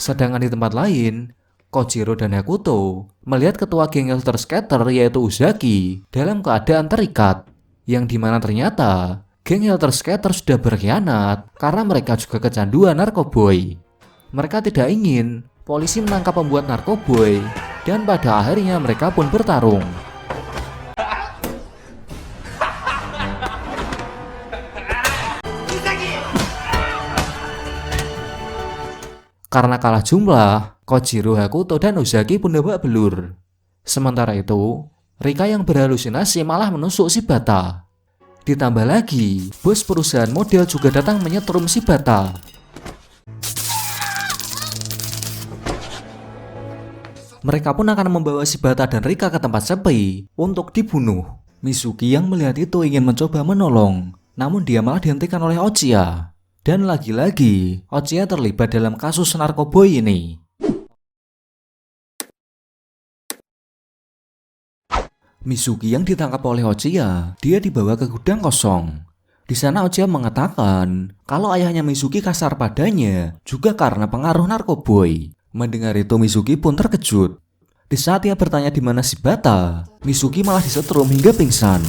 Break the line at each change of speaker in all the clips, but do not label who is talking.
Sedangkan di tempat lain, Kojiro dan Hakuto melihat ketua geng Helter Skelter yaitu Uzaki dalam keadaan terikat, yang dimana ternyata geng Helter Skelter sudah berkhianat karena mereka juga kecanduan narkoboy. Mereka tidak ingin polisi menangkap pembuat narkoboy, dan pada akhirnya mereka pun bertarung. Karena kalah jumlah, Kojiro, Hakuto, dan Uzaki pun babak belur. Sementara itu, Rika yang berhalusinasi malah menusuk Shibata. Ditambah lagi, bos perusahaan model juga datang menyetrum Shibata. Mereka pun akan membawa Shibata dan Rika ke tempat sepi untuk dibunuh. Mizuki yang melihat itu ingin mencoba menolong, namun dia malah dihentikan oleh Ochiya. Dan lagi-lagi, Ochiya terlibat dalam kasus narkoboy ini. Mizuki yang ditangkap oleh Ochiya, dia dibawa ke gudang kosong. Di sana Ochiya mengatakan kalau ayahnya Mizuki kasar padanya juga karena pengaruh narkoboy. Mendengar itu Mizuki pun terkejut. Di saat ia bertanya di mana Shibata, Mizuki malah disetrum hingga pingsan.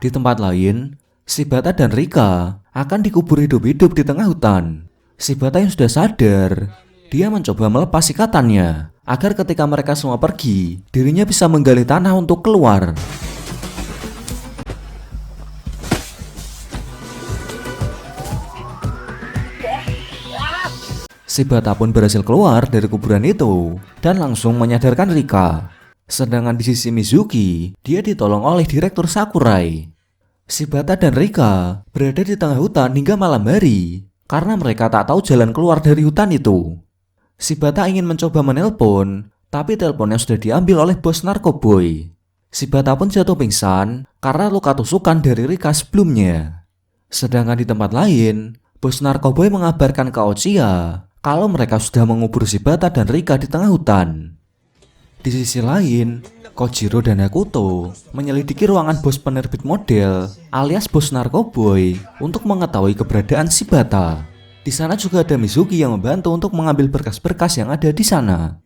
Di tempat lain, Shibata dan Rika akan dikubur hidup-hidup di tengah hutan. Shibata yang sudah sadar, dia mencoba melepas ikatannya agar ketika mereka semua pergi, dirinya bisa menggali tanah untuk keluar. Shibata pun berhasil keluar dari kuburan itu dan langsung menyadarkan Rika. Sedangkan di sisi Mizuki, dia ditolong oleh Direktur Sakurai. Shibata dan Rika berada di tengah hutan hingga malam hari karena mereka tak tahu jalan keluar dari hutan itu. Shibata ingin mencoba menelpon, tapi teleponnya sudah diambil oleh bos narkoboy. Shibata pun jatuh pingsan karena luka tusukan dari Rika sebelumnya. Sedangkan di tempat lain, bos narkoboy mengabarkan ke Ochiya kalau mereka sudah mengubur Shibata dan Rika di tengah hutan. Di sisi lain, Kojiro dan Hakuto menyelidiki ruangan bos penerbit model alias bos narkoboy untuk mengetahui keberadaan Shibata. Di sana juga ada Mizuki yang membantu untuk mengambil berkas-berkas yang ada di sana.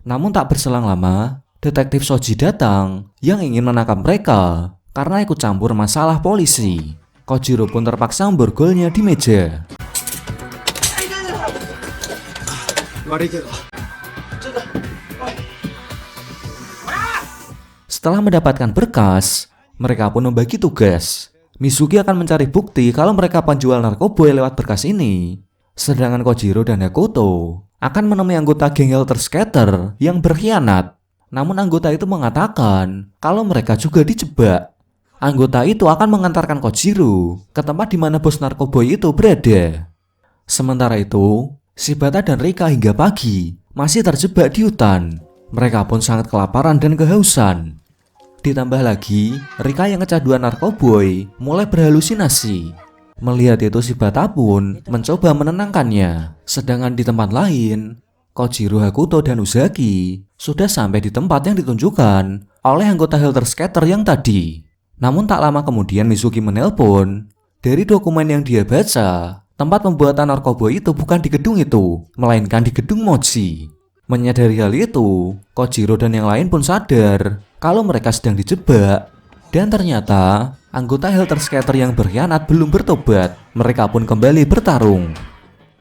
Namun tak berselang lama, detektif Shoji datang yang ingin menangkap mereka karena ikut campur masalah polisi. Kojiro pun terpaksa memborgolnya di meja. Setelah mendapatkan berkas, mereka pun membagi tugas. Mizuki akan mencari bukti kalau mereka penjual narkoboy lewat berkas ini. Sedangkan Kojiro dan Hakuto akan menemui anggota geng Helter Skelter yang berkhianat. Namun anggota itu mengatakan kalau mereka juga dijebak. Anggota itu akan mengantarkan Kojiro ke tempat di mana bos narkoboy itu berada. Sementara itu, Shibata dan Rika hingga pagi masih terjebak di hutan. Mereka pun sangat kelaparan dan kehausan. Ditambah lagi, Rika yang kecanduan narkoboy mulai berhalusinasi. Melihat itu Shibata pun mencoba menenangkannya. Sedangkan di tempat lain, Kojiro, Hakuto, dan Uzaki sudah sampai di tempat yang ditunjukkan oleh anggota Helter Skelter yang tadi. Namun tak lama kemudian Mizuki menelpon. Dari dokumen yang dia baca, tempat pembuatan narkoboy itu bukan di gedung itu, melainkan di gedung Mochi. Menyadari hal itu, Kojiro dan yang lain pun sadar kalau mereka sedang dijebak. Dan ternyata anggota Helter Skelter yang berkhianat belum bertobat. Mereka pun kembali bertarung.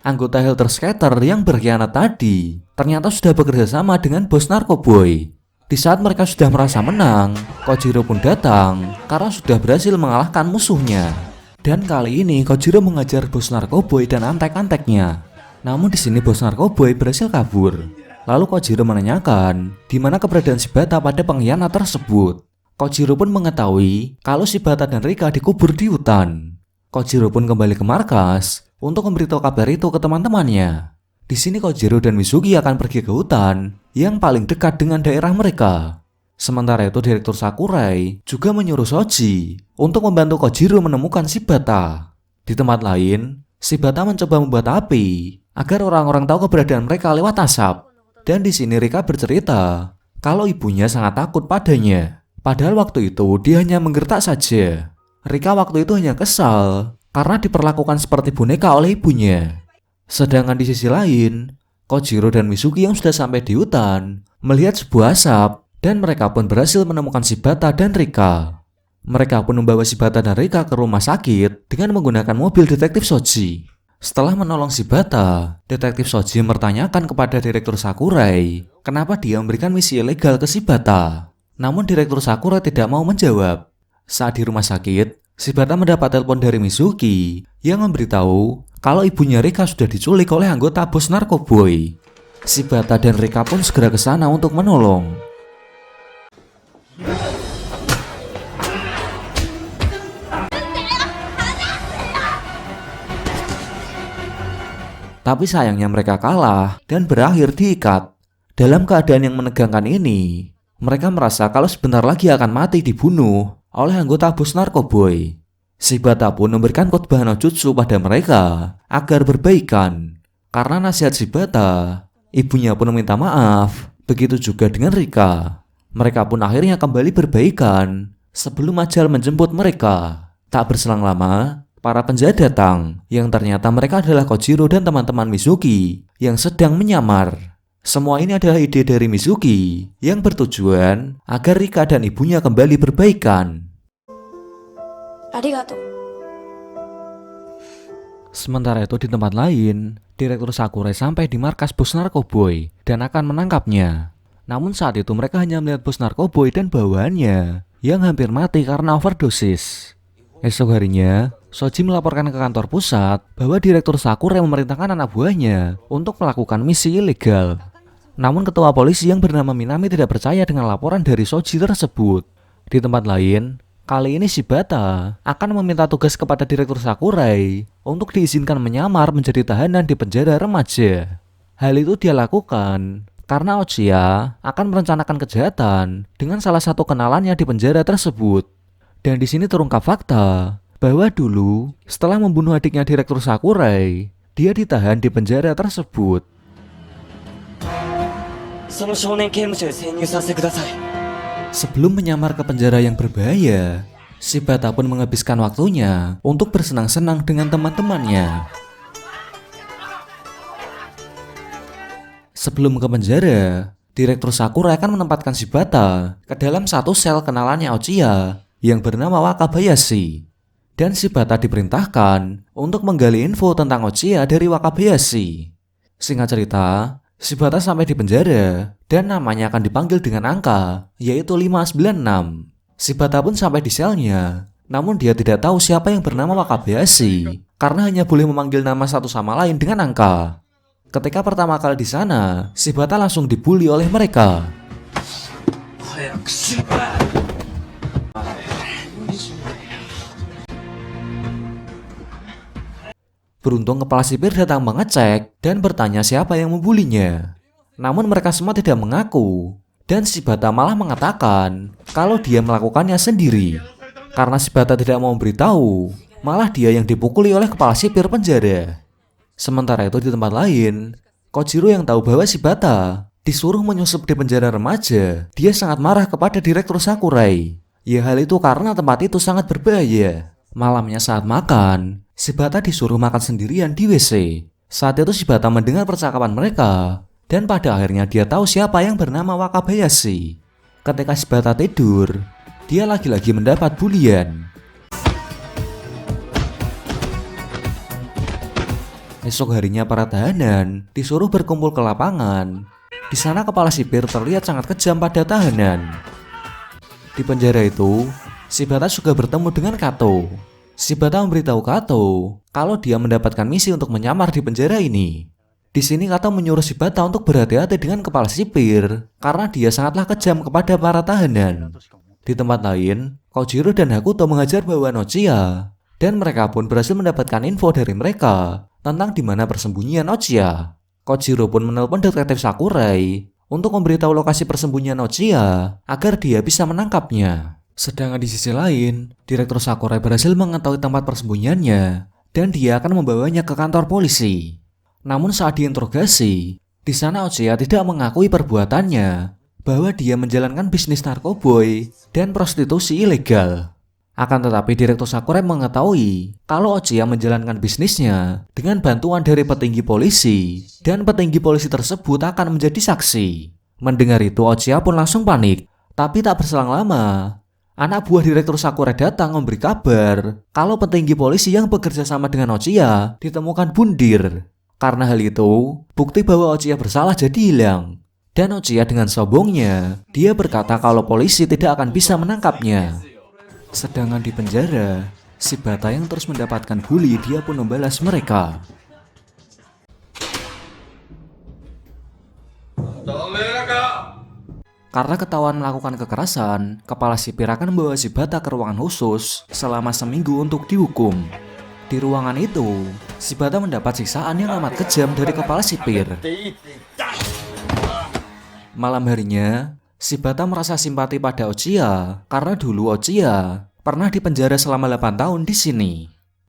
Anggota Helter Skelter yang berkhianat tadi ternyata sudah bekerja sama dengan bos narkoboy. Di saat mereka sudah merasa menang, Kojiro pun datang karena sudah berhasil mengalahkan musuhnya. Dan kali ini Kojiro mengajar bos narkoboy dan antek-anteknya. Namun di sini bos narkoboy berhasil kabur. Lalu Kojiro menanyakan di mana keberadaan Shibata pada pengkhianat tersebut. Kojiro pun mengetahui kalau Shibata dan Rika dikubur di hutan. Kojiro pun kembali ke markas untuk memberitahu kabar itu ke teman-temannya. Di sini Kojiro dan Mizuki akan pergi ke hutan yang paling dekat dengan daerah mereka. Sementara itu Direktur Sakurai juga menyuruh Shoji untuk membantu Kojiro menemukan Shibata. Di tempat lain, Shibata mencoba membuat api agar orang-orang tahu keberadaan mereka lewat asap. Dan di sini Rika bercerita kalau ibunya sangat takut padanya. Padahal waktu itu dia hanya menggertak saja. Rika waktu itu hanya kesal karena diperlakukan seperti boneka oleh ibunya. Sedangkan di sisi lain, Kojiro dan Mizuki yang sudah sampai di hutan melihat sebuah asap dan mereka pun berhasil menemukan Shibata dan Rika. Mereka pun membawa Shibata dan Rika ke rumah sakit dengan menggunakan mobil detektif Shoji. Setelah menolong Shibata, detektif Shoji mempertanyakan kepada Direktur Sakurai kenapa dia memberikan misi ilegal ke Shibata. Namun Direktur Sakurai tidak mau menjawab. Saat di rumah sakit, Shibata mendapat telepon dari Mizuki yang memberitahu kalau ibunya Rika sudah diculik oleh anggota bos narkoboy. Shibata dan Rika pun segera ke sana untuk menolong. Tapi sayangnya mereka kalah dan berakhir diikat. Dalam keadaan yang menegangkan ini, mereka merasa kalau sebentar lagi akan mati dibunuh oleh anggota bos narkoboy. Shibata pun memberikan khotbah no jutsu pada mereka agar berbaikan. Karena nasihat Shibata, ibunya pun meminta maaf. Begitu juga dengan Rika. Mereka pun akhirnya kembali berbaikan sebelum ajal menjemput mereka. Tak berselang lama, para penjahat datang yang ternyata mereka adalah Kojiro dan teman-teman Mizuki yang sedang menyamar. Semua ini adalah ide dari Mizuki yang bertujuan agar Rika dan ibunya kembali berbaikan.
Arigato.
Sementara itu di tempat lain, Direktur Sakurai sampai di markas bos narkoboy dan akan menangkapnya. Namun saat itu mereka hanya melihat bos narkoboy dan bawahannya yang hampir mati karena overdosis. Esok harinya, Shoji melaporkan ke kantor pusat bahwa Direktur Sakurai memerintahkan anak buahnya untuk melakukan misi ilegal. Namun ketua polisi yang bernama Minami tidak percaya dengan laporan dari Shoji tersebut. Di tempat lain, kali ini Shibata akan meminta tugas kepada Direktur Sakurai untuk diizinkan menyamar menjadi tahanan di penjara remaja. Hal itu dia lakukan karena Ochiya akan merencanakan kejahatan dengan salah satu kenalannya di penjara tersebut. Dan di sini terungkap fakta bahwa dulu setelah membunuh adiknya Direktur Sakurai, dia ditahan di penjara tersebut. Sebelum menyamar ke penjara yang berbahaya, Shibata pun menghabiskan waktunya untuk bersenang-senang dengan teman-temannya. Sebelum ke penjara, Direktur Sakurai akan menempatkan Shibata ke dalam satu sel kenalannya Ochiya yang bernama Wakabayashi. Dan Shibata diperintahkan untuk menggali info tentang Ochiya dari Wakabayashi. Singkat cerita, Shibata sampai di penjara dan namanya akan dipanggil dengan angka, yaitu 596. Shibata pun sampai di selnya, namun dia tidak tahu siapa yang bernama Wakabayashi karena hanya boleh memanggil nama satu sama lain dengan angka. Ketika pertama kali di sana, Shibata langsung dibully oleh mereka. Beruntung kepala sipir datang mengecek dan bertanya siapa yang membulinya. Namun mereka semua tidak mengaku dan Shibata malah mengatakan kalau dia melakukannya sendiri. Karena Shibata tidak mau memberitahu, malah dia yang dipukuli oleh kepala sipir penjara. Sementara itu di tempat lain, Kojiro yang tahu bahwa Shibata disuruh menyusup di penjara remaja, dia sangat marah kepada Direktur Sakurai. Ya hal itu karena tempat itu sangat berbahaya. Malamnya saat makan, Shibata disuruh makan sendirian di WC. Saat itu Shibata mendengar percakapan mereka dan pada akhirnya dia tahu siapa yang bernama Wakabayashi. Ketika Shibata tidur, dia lagi-lagi mendapat bulian. Esok harinya para tahanan disuruh berkumpul ke lapangan. Di sana kepala sipir terlihat sangat kejam pada tahanan. Di penjara itu, Shibata juga bertemu dengan Kato. Shibata memberitahu Kato kalau dia mendapatkan misi untuk menyamar di penjara ini. Di sini Kato menyuruh Shibata untuk berhati-hati dengan kepala sipir karena dia sangatlah kejam kepada para tahanan. Di tempat lain, Kojiro dan Hakuto mengajar bawahan Ochiya dan mereka pun berhasil mendapatkan info dari mereka tentang di mana persembunyian Ochiya. Kojiro pun menelpon detektif Sakurai untuk memberitahu lokasi persembunyian Ochiya agar dia bisa menangkapnya. Sedangkan di sisi lain, Direktur Sakurai berhasil mengetahui tempat persembunyiannya dan dia akan membawanya ke kantor polisi. Namun saat diinterogasi, di sana Ochiya tidak mengakui perbuatannya bahwa dia menjalankan bisnis narkoboy dan prostitusi ilegal. Akan tetapi Direktur Sakurai mengetahui kalau Ochiya menjalankan bisnisnya dengan bantuan dari petinggi polisi dan petinggi polisi tersebut akan menjadi saksi. Mendengar itu Ochiya pun langsung panik. Tapi tak berselang lama, anak buah Direktur Sakurai datang memberi kabar kalau petinggi polisi yang bekerja sama dengan Ochiya ditemukan bundir. Karena hal itu, bukti bahwa Ochiya bersalah jadi hilang. Dan Ochiya dengan sombongnya, dia berkata kalau polisi tidak akan bisa menangkapnya. Sedangkan di penjara, Shibata yang terus mendapatkan bully, dia pun membalas mereka. Karena ketahuan melakukan kekerasan, kepala sipir akan membawa Shibata ke ruangan khusus selama seminggu untuk dihukum. Di ruangan itu, Shibata mendapat siksaan yang amat kejam dari kepala sipir. Malam harinya, Shibata merasa simpati pada Ochiya karena dulu Ochiya pernah dipenjara selama 8 tahun di sini.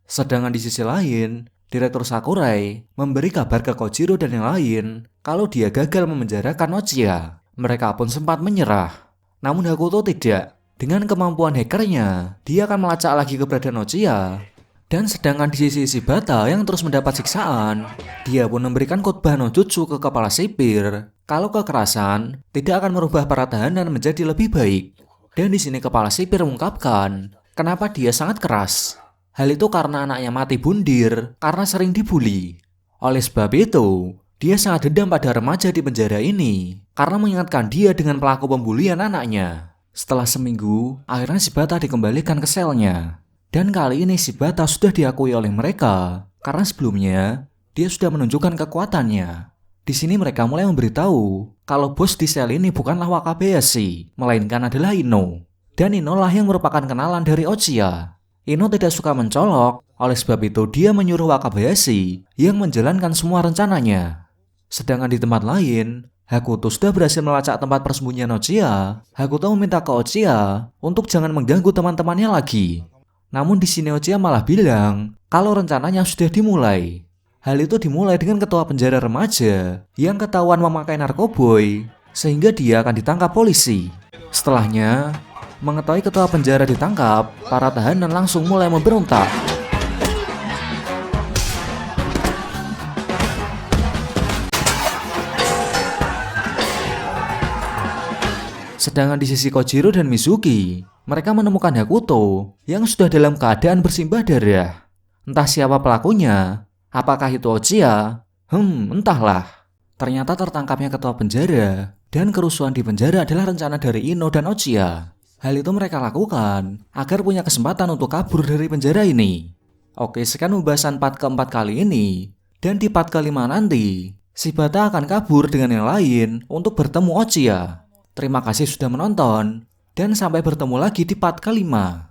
Sedangkan di sisi lain, Direktur Sakurai memberi kabar ke Kojiro dan yang lain kalau dia gagal memenjarakan Ochiya. Mereka pun sempat menyerah. Namun Hakuto tidak. Dengan kemampuan hackernya, dia akan melacak lagi keberadaan Ochiya. Dan sedangkan di sisi Shibata yang terus mendapat siksaan, dia pun memberikan khotbah no jutsu ke kepala sipir kalau kekerasan tidak akan merubah para tahanan menjadi lebih baik. Dan di sini kepala sipir mengungkapkan kenapa dia sangat keras. Hal itu karena anaknya mati bundir karena sering dibully. Oleh sebab itu, dia sangat dendam pada remaja di penjara ini karena mengingatkan dia dengan pelaku pembulian anaknya. Setelah seminggu, akhirnya Shibata dikembalikan ke selnya. Dan kali ini Shibata sudah diakui oleh mereka karena sebelumnya dia sudah menunjukkan kekuatannya. Di sini mereka mulai memberitahu kalau bos di sel ini bukanlah Wakabayashi, melainkan adalah Ino. Dan Ino lah yang merupakan kenalan dari Ochiya. Ino tidak suka mencolok, oleh sebab itu dia menyuruh Wakabayashi yang menjalankan semua rencananya. Sedangkan di tempat lain, Hakuto sudah berhasil melacak tempat persembunyian Ochiya. Hakuto meminta ke Ochiya untuk jangan mengganggu teman-temannya lagi. Namun di sini Ochiya malah bilang kalau rencananya sudah dimulai. Hal itu dimulai dengan ketua penjara remaja yang ketahuan memakai narkoboy sehingga dia akan ditangkap polisi. Setelahnya, mengetahui ketua penjara ditangkap, para tahanan langsung mulai memberontak. Sedangkan di sisi Kojiro dan Mizuki, mereka menemukan Hakuto yang sudah dalam keadaan bersimbah darah. Entah siapa pelakunya, apakah itu Ochiya? Entahlah. Ternyata tertangkapnya ketua penjara dan kerusuhan di penjara adalah rencana dari Ino dan Ochiya. Hal itu mereka lakukan agar punya kesempatan untuk kabur dari penjara ini. Oke, sekian pembahasan part keempat kali ini. Dan di part kelima nanti, Shibata akan kabur dengan yang lain untuk bertemu Ochiya. Terima kasih sudah menonton, dan sampai bertemu lagi di part kelima.